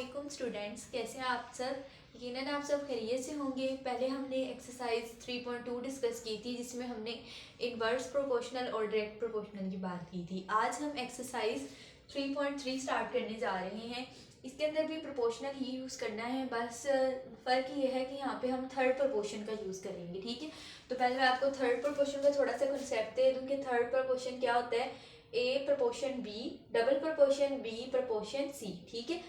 अस्सलाम स्टूडेंट्स, कैसे हैं आप सब। यकीनन आप सब खैरियत से होंगे। पहले हमने एक्सरसाइज 3.2 डिस्कस की थी जिसमें हमने इनवर्स प्रोपोर्शनल और डायरेक्ट प्रोपोर्शनल की बात की थी। आज हम एक्सरसाइज 3.3 स्टार्ट करने जा रहे हैं। इसके अंदर भी प्रोपोर्शनल ही यूज़ करना है, बस फ़र्क ये है कि यहाँ पे हम थर्ड प्रोपोर्शन का यूज़ करेंगे। ठीक है, तो पहले मैं आपको थर्ड प्रोपोर्शन का थोड़ा सा कंसेप्ट दे दूँ कि थर्ड प्रोपोर्शन क्या होता है। A proportion B, double proportion B proportion C. ठीक है,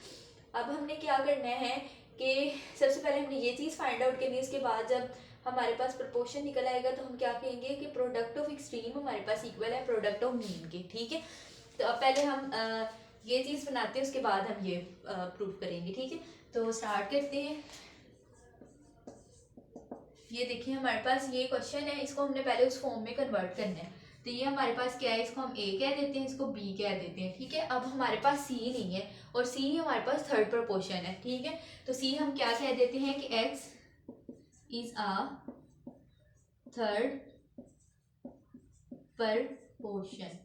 अब हमने क्या करना है कि सबसे पहले हमने ये चीज़ फाइंड आउट करनी है। इसके बाद जब हमारे पास प्रपोर्शन निकल आएगा तो हम क्या कहेंगे कि प्रोडक्ट ऑफ एक्सट्रीम हमारे पास इक्वल है प्रोडक्ट ऑफ मीन के। ठीक है, तो अब पहले हम ये चीज़ बनाते हैं, उसके बाद हम ये प्रूव करेंगे। ठीक है, तो स्टार्ट करते हैं। ये देखिए हमारे पास ये क्वेश्चन है, इसको हमने पहले उस फॉर्म में कन्वर्ट करना है। तो ये हमारे पास क्या है, इसको हम ए कह देते हैं, इसको बी कह देते हैं। ठीक है, अब हमारे पास सी नहीं है और सी ही हमारे पास थर्ड प्रपोर्शन है। ठीक है, तो सी हम क्या कह देते हैं कि x is a third proportion.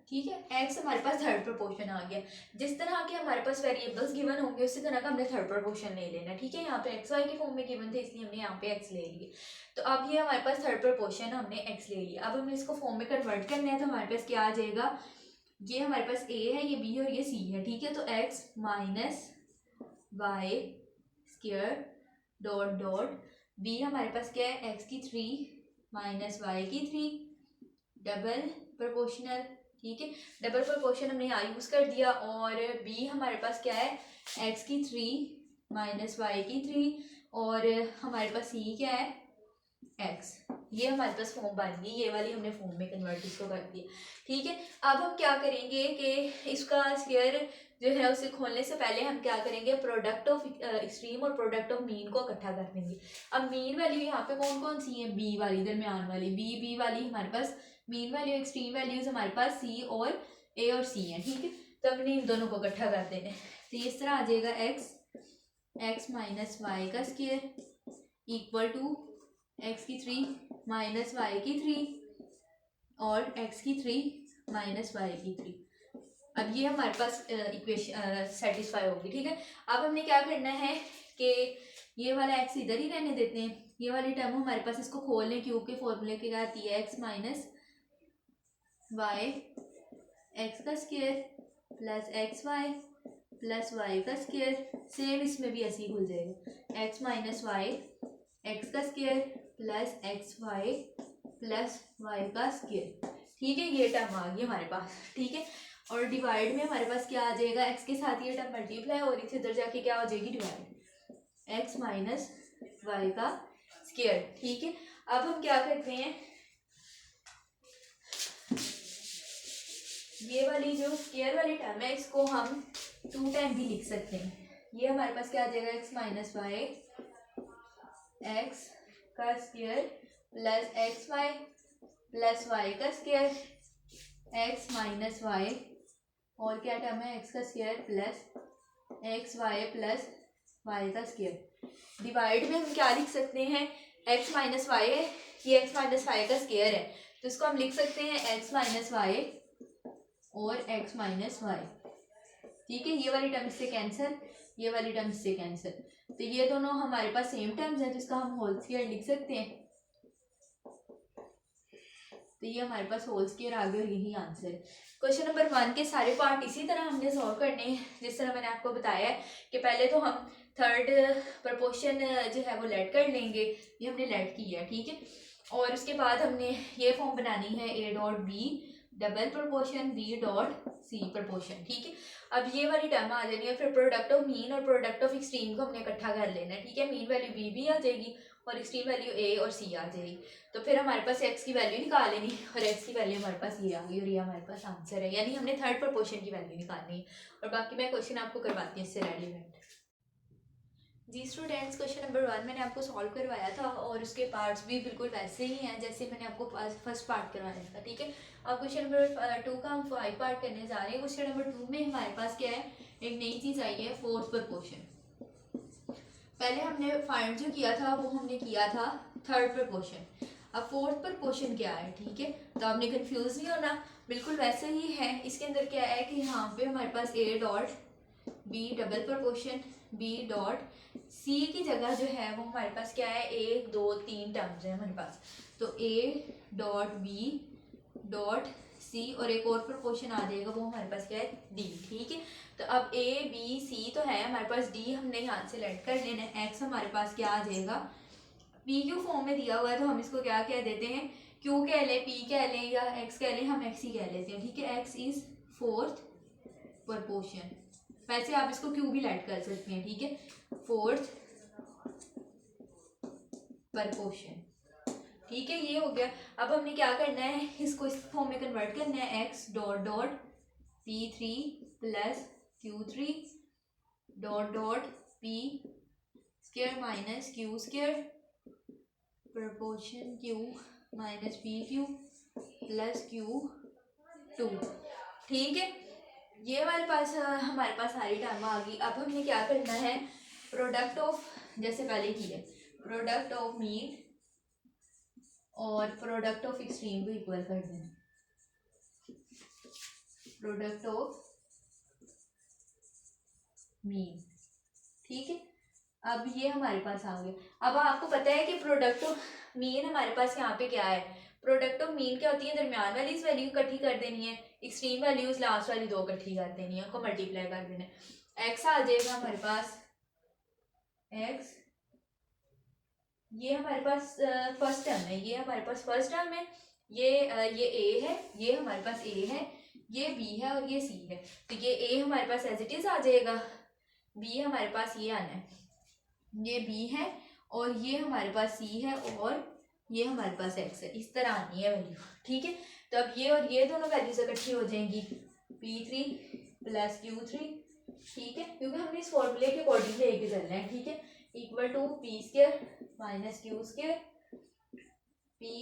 ठीक है, एक्स हमारे पास थर्ड प्रपोर्शन आ गया। जिस तरह के हमारे पास वेरिएबल्स गिवन होंगे उसी तरह का हमने थर्ड प्रपोर्शन ले लेना। ठीक है, यहाँ पे एक्स वाई के फॉर्म में गिवन थे इसलिए हमने यहाँ पे एक्स ले लिए। तो अब ये हमारे पास थर्ड प्रपोर्शन हमने एक्स ले लिया। अब हमें इसको फॉर्म में कन्वर्ट करना है तो हमारे पास क्या आ जाएगा, ये हमारे पास ए है, ये बी है और ये सी है। ठीक है, तो X minus Y square dot dot B हमारे पास क्या है, एक्स की 3 माइनस वाई की 3 डबल प्रपोर्शनल। ठीक है, डबल प्रपोर्शन हमने यहाँ यूज़ कर दिया। और बी हमारे पास क्या है, एक्स की 3 माइनस वाई की 3 और हमारे पास सी क्या है, एक्स। ये हमारे पास फॉर्म बन गई, ये वाली हमने फॉर्म में कन्वर्ट इसको कर दिया। ठीक है, अब हम क्या करेंगे कि इसका स्क्वायर जो है उसे खोलने से पहले हम क्या करेंगे, प्रोडक्ट ऑफ एक्सट्रीम और प्रोडक्ट ऑफ मीन को इकट्ठा कर देंगे। अब मीन वैल्यू यहाँ पे कौन कौन सी है, बी वाली दरमियान वाली, बी वाली हमारे पास मीन वैल्यू, एक्सट्रीम वैल्यूज हमारे पास सी और ए और सी है। ठीक है, तो हमने इन दोनों को इकट्ठा कर देना है। तो इस तरह आ जाएगा एक्स माइनस वाई का स्क्वायर इक्वल टू एक्स की 3 माइनस वाई की 3 और एक्स की 3 माइनस वाई की 3। अब ये हमारे पास इक्वेशन सेटिस्फाई होगी। ठीक है, अब हमने क्या करना है कि ये वाला एक्स इधर ही रहने देते हैं, ये वाली टर्म हमारे पास इसको खोल लें। क्योंकि फॉर्मूले के क्या आती है, एक्स माइनस वाई एक्स का square plus X Y plus Y का स्क्वायर। सेम इसमें भी ऐसे ही खुल जाएगा, एक्स माइनस वाई एक्स का square plus X Y plus Y का स्क्वायर। ठीक है, ये टर्म आ गई हमारे पास। ठीक है, और डिवाइड में हमारे पास क्या आ जाएगा, एक्स के साथ ये टर्म मल्टीप्लाई और इसे इधर जाके क्या हो जाएगी, डिवाइड, एक्स माइनस वाई का स्क्वायर। ठीक है, अब हम क्या करते हैं, ये वाली जो स्क्वायर वाली टर्म है इसको हम 2 टाइम भी लिख सकते हैं। ये हमारे पास क्या आ जाएगा, एक्स माइनस वाई एक्स का square plus X Y plus Y का स्क्वायर, एक्स माइनस वाई और क्या टर्म है, एक्स का square plus X Y plus Y का स्क्वायर। डिवाइड में हम क्या लिख सकते हैं, एक्स माइनस वाई है, ये एक्स माइनस वाई का स्क्वायर है तो इसको हम लिख सकते हैं एक्स माइनस वाई और एक्स माइनस वाई। ठीक है, ये वाली टर्म से कैंसिल, ये वाली टर्म से कैंसिल, तो ये दोनों हमारे पास सेम टर्म्स हैं जिसका हम होल स्क्वायर लिख सकते हैं। तो ये हमारे पास होल स्क्वायर आ गया और यही आंसर है। क्वेश्चन नंबर 1 के सारे पार्ट इसी तरह हमने सॉल्व करने हैं जिस तरह मैंने आपको बताया है कि पहले तो हम थर्ड प्रपोर्शन जो है वो लेट कर लेंगे, ये हमने लेट किया है। ठीक है, और उसके बाद हमने ये फॉर्म बनानी है, A dot B double proportion B dot C proportion. ठीक है, अब ये वाली टर्म आ जानी है, फिर प्रोडक्ट ऑफ मीन और प्रोडक्ट ऑफ एक्सट्रीम को हमने इकट्ठा कर लेना है। ठीक है, मीन वैल्यू बी भी आ जाएगी और एक्सट्रीम वैल्यू ए और सी आ जाएगी। तो फिर हमारे पास एक्स की वैल्यू निकाल लेनी और एक्स की वैल्यू हमारे पास ये आ गई और ये हमारे पास आंसर है, यानी हमने थर्ड प्रपोर्शन की वैल्यू निकालनी है। और बाकी मैं क्वेश्चन आपको करवाती हूँ इससे रेलिवेंट। जी स्टूडेंट्स, क्वेश्चन नंबर 1 मैंने आपको सॉल्व करवाया था और उसके पार्ट्स भी बिल्कुल वैसे ही हैं जैसे मैंने आपको फर्स्ट पार्ट करवाया था। ठीक है, अब क्वेश्चन नंबर 2 का हम 5 पार्ट करने जा रहे हैं। क्वेश्चन नंबर 2 में हमारे पास क्या है, एक नई चीज़ आई है, फोर्थ प्रपोर्शन। पहले हमने फाइंड जो किया था वो हमने किया था थर्ड प्रपोर्शन। अब फोर्थ प्रपोर्शन क्या है, ठीक है, तो आपने कंफ्यूज नहीं होना, बिल्कुल वैसे ही है। इसके अंदर क्या है कि यहाँ पे हमारे पास A dot B double proportion B dot C की जगह जो है वो हमारे पास क्या है, 1 2 3 टर्म्स है हमारे पास, तो A dot B dot C और एक और प्रपोर्शन आ जाएगा वो हमारे पास क्या है, डी, ठीक है। तो अब ए बी सी तो है हमारे पास, डी हमने यहाँ से लेट कर लेना है, एक्स हमारे पास क्या आ जाएगा, पी क्यू फॉर्म में दिया हुआ है तो हम इसको क्या कह देते हैं, क्यू कह लें, पी कह लें या एक्स कह लें, हम एक्स ही कह लेते हैं, ठीक है। एक्स इज फोर्थ प्रपोर्शन, वैसे आप इसको क्यू भी लेट कर सकते हैं, ठीक है, फोर्थ प्रपोर्शन, ठीक है, ये हो गया। अब हमने क्या करना है, इसको इस फॉर्म में कन्वर्ट करना है, X dot dot P three plus Q three dot dot P square minus Q square proportion Q minus P Q plus Q two, ठीक है। ये हमारे पास सारी टर्म आ गई। अब हमने क्या करना है, प्रोडक्ट ऑफ, जैसे पहले की है, प्रोडक्ट ऑफ मीन और प्रोडक्ट ऑफ एक्सट्रीम को इक्वल कर देना, प्रोडक्ट ऑफ मीन, ठीक है। अब ये हमारे पास आ गया। अब आपको पता है कि प्रोडक्ट ऑफ मीन हमारे पास यहाँ पे क्या है, प्रोडक्ट ऑफ मीन क्या होती है, दरमियान वाली इस वैल्यू इकट्ठी कर देनी है, एक्सट्रीम वैल्यूज लास्ट वाली दो इकट्ठी कर देनी है, उनको मल्टीप्लाई कर देना है। एक्स आ जाएगा हमारे पास, एक्स ये हमारे पास फर्स्ट टर्म है, ये हमारे पास फर्स्ट टर्म है, ये ए है, ये हमारे पास ए है, ये बी है और ये सी है, तो ये ए हमारे पास एज इट इज आ जाएगा, बी हमारे पास ये आना है, ये बी है और ये हमारे पास सी है और ये हमारे पास एक्स है, इस तरह आनी है वैल्यू, ठीक है। तो अब ये और ये दोनों वैल्यूज इकट्ठी हो जाएंगी, P3 प्लस Q3, ठीक है, क्योंकि हमने इस फॉर्मूले के अकॉर्डिंग लेके चलना है, ठीक है, equal to P square minus Q square P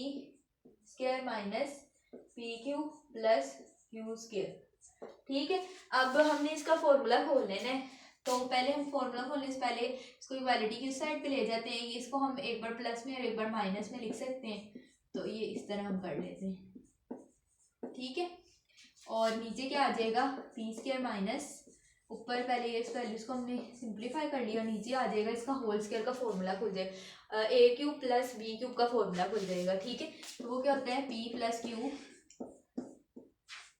square minus P Q plus Q square, ठीक है। अब हमने इसका फॉर्मूला खोल लेना है, तो पहले हम फॉर्मूला खोलने से पहले इसको इक्वालिटी की साइड पे ले जाते हैं, इसको हम एक बार प्लस में और एक बार माइनस में लिख सकते हैं, तो ये इस तरह हम कर लेते हैं, ठीक है। और नीचे क्या आ जाएगा, पी स्क्वायर माइनस, ऊपर पहले इस वैल्यूज को हमने सिंप्लीफाई कर लिया, नीचे आ जाएगा इसका होल स्क्वायर का फॉर्मूला खुल जाएगा, ए क्यूब प्लस बी क्यूब का फॉर्मूला खुल जाएगा, ठीक है। तो वो क्या होता है, P plus Q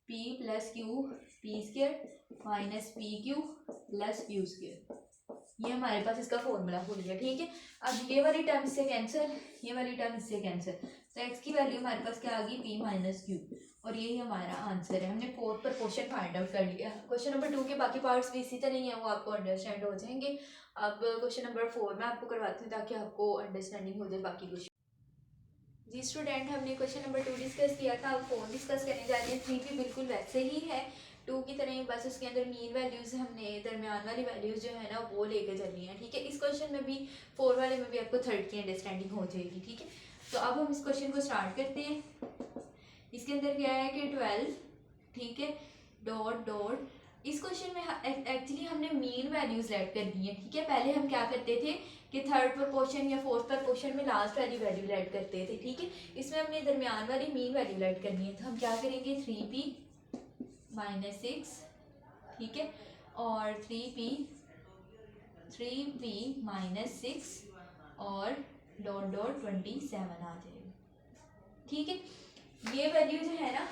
P square minus P Q plus Q square, ये हमारे पास इसका फॉर्मूला खुल गया, ठीक है। अब ये वाली टर्म इससे कैंसिल, ये वाली टर्म इससे कैंसिल, तो एक्स की वैल्यू हमारे पास क्या आ गई, पी माइनस क्यू, और यही हमारा आंसर है। हमने फोर्थ प्रपोर्शन फाइंड आउट कर लिया। क्वेश्चन नंबर 2 के बाकी पार्ट्स भी इसी तरह ही है, वो आपको अंडरस्टैंड हो जाएंगे। अब क्वेश्चन नंबर 4 में आपको करवाती हूँ ताकि आपको अंडरस्टैंडिंग हो जाए बाकी क्वेश्चन। जी स्टूडेंट, हमने क्वेश्चन नंबर 2 डिस्कस किया था, अब 4 डिस्कस करने जा रहे हैं। 3 भी बिल्कुल वैसे ही है 2 की तरह ही, बस उसके अंदर मीन वैल्यूज़ हमने दरमियान वाली वैल्यूज़ जो है ना वो लेके चलनी है, ठीक है। इस क्वेश्चन में भी 4 वाले में भी आपको थर्ड की अंडरस्टैंडिंग हो जाएगी, ठीक है। तो अब हम इस क्वेश्चन को स्टार्ट करते हैं। इसके अंदर क्या है कि 12, ठीक है, डॉट डॉट, इस क्वेश्चन में एक्चुअली हमने मीन वैल्यूज लेट करनी है, ठीक है। पहले हम क्या करते थे कि थर्ड प्रपोर्शन या फोर्थ प्रपोर्शन में लास्ट वाली वैल्यू लेट करते थे, ठीक है। इसमें हमने दरमियान वाली मीन वैल्यू लेट करनी है, तो हम क्या करेंगे 3p माइनस 6, ठीक है, और 3p माइनस 6 और डॉट डॉट 27 आ जाएगा, ठीक है। ये वैल्यू जो है ना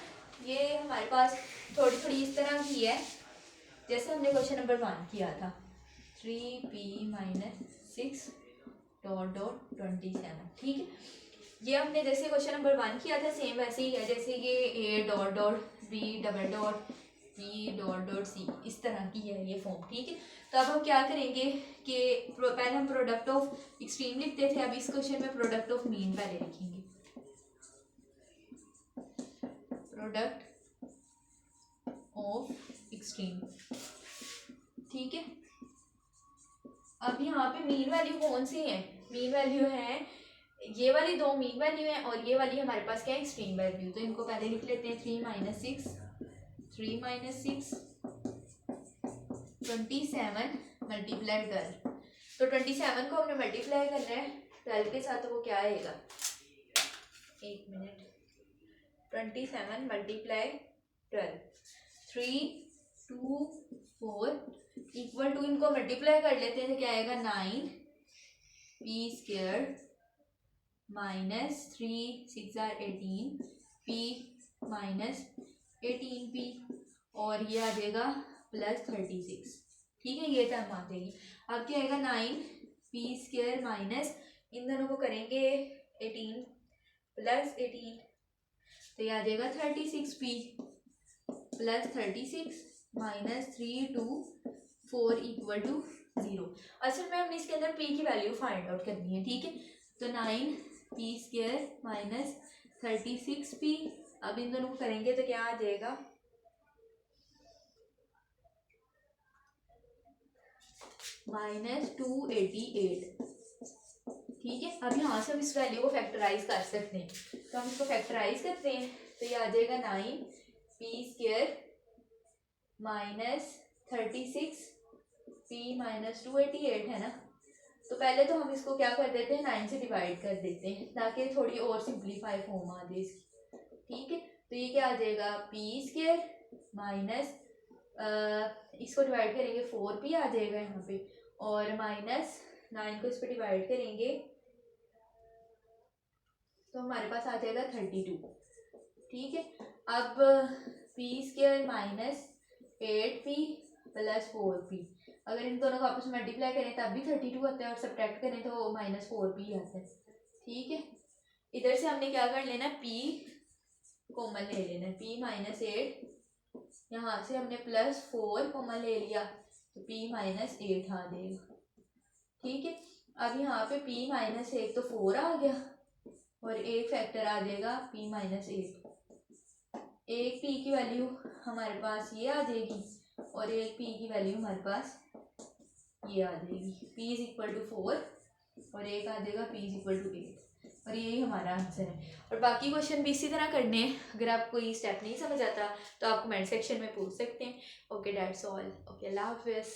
ये हमारे पास थोड़ी थोड़ी इस तरह की है जैसे हमने क्वेश्चन नंबर 1 किया था, 3p माइनस 6 डॉट डॉट 27, ठीक है। ये हमने जैसे क्वेश्चन नंबर 1 किया था सेम वैसे ही है, जैसे ये a dot dot b double dot b dot dot c, इस तरह की है ये फॉर्म, ठीक है। तो अब हम क्या करेंगे कि पहले हम प्रोडक्ट ऑफ एक्सट्रीम लिखते थे, अब इस क्वेश्चन में प्रोडक्ट ऑफ मीन पहले लिखेंगे, प्रोडक्ट ऑफ एक्सट्रीम, ठीक है। अब यहाँ पे मीन वैल्यू कौन सी है, मीन वैल्यू है ये वाली, दो मीन वैल्यू है और ये वाली हमारे पास क्या है एक्सट्रीम वैल्यू, तो इनको पहले लिख लेते हैं 3 माइनस 6 27 मल्टीप्लाई 12, तो 27 को हमने मल्टीप्लाई करना है 12 के साथ, तो वो क्या आएगा एक मिनट, 27 मल्टीप्लाई 12, 3 2 4 इक्वल टू, इनको मल्टीप्लाई कर लेते हैं तो क्या आएगा 9 P square minus 3 6 18 P minus 18 P, और ये आ जाएगा प्लस 36। ठीक है, ये टर्म आ जाएगी। अब क्या आएगा 9 पी स्क्वायर माइनस, इन दोनों को करेंगे 18 प्लस 18, तो ये आ जाएगा 36 P plus 36 minus 3 2 4 equal to 0। असल में हमने इसके अंदर p की वैल्यू फाइंड आउट करनी है। ठीक है, तो 9 पी स्क्वायर माइनस 36 पी, अब इन दोनों को करेंगे तो क्या आ जाएगा -288। ठीक है, अब यहाँ से हम इस वैल्यू को फैक्टराइज कर सकते हैं, तो हम इसको फैक्टराइज करते हैं तो ये आ जाएगा 9 P square minus 36 P minus 288 है ना। तो पहले तो हम इसको क्या कर देते हैं 9 से डिवाइड कर देते हैं ताकि थोड़ी और सिंप्लीफाई फॉर्म आ जाए इसकी। ठीक है, तो ये क्या आ जाएगा पी स्क्वायर माइनस इसको डिवाइड करेंगे 4p आ जाएगा यहाँ पे, और माइनस 9 को इस पर डिवाइड करेंगे तो हमारे पास आ जाएगा 32। ठीक है, अब P square minus 8p plus 4p, अगर इन दोनों को आपस में मल्टीप्लाई करें तब भी 32 आता है और सब्ट्रैक्ट करें तो -4p आता है। ठीक है, इधर से हमने क्या कर लेना, p कॉमन ले लेना, p -8, यहाँ से हमने +4 कॉमन ले लिया तो p -8 आ जाएगा। ठीक है, अब यहाँ पे p -1 तो 4 आ गया और एक फैक्टर आ जाएगा p -8, एक p की वैल्यू हमारे पास ये आ जाएगी और एक p की वैल्यू हमारे पास ये आ जाएगी, p = 4 और एक आ जाएगा p = 8, और यही हमारा आंसर है। और बाकी क्वेश्चन भी इसी तरह करने हैं। अगर आपको ये स्टेप नहीं समझ आता तो आप कमेंट सेक्शन में पूछ सकते हैं। Okay, that's all. ओके, अल्लाह हाफिज़।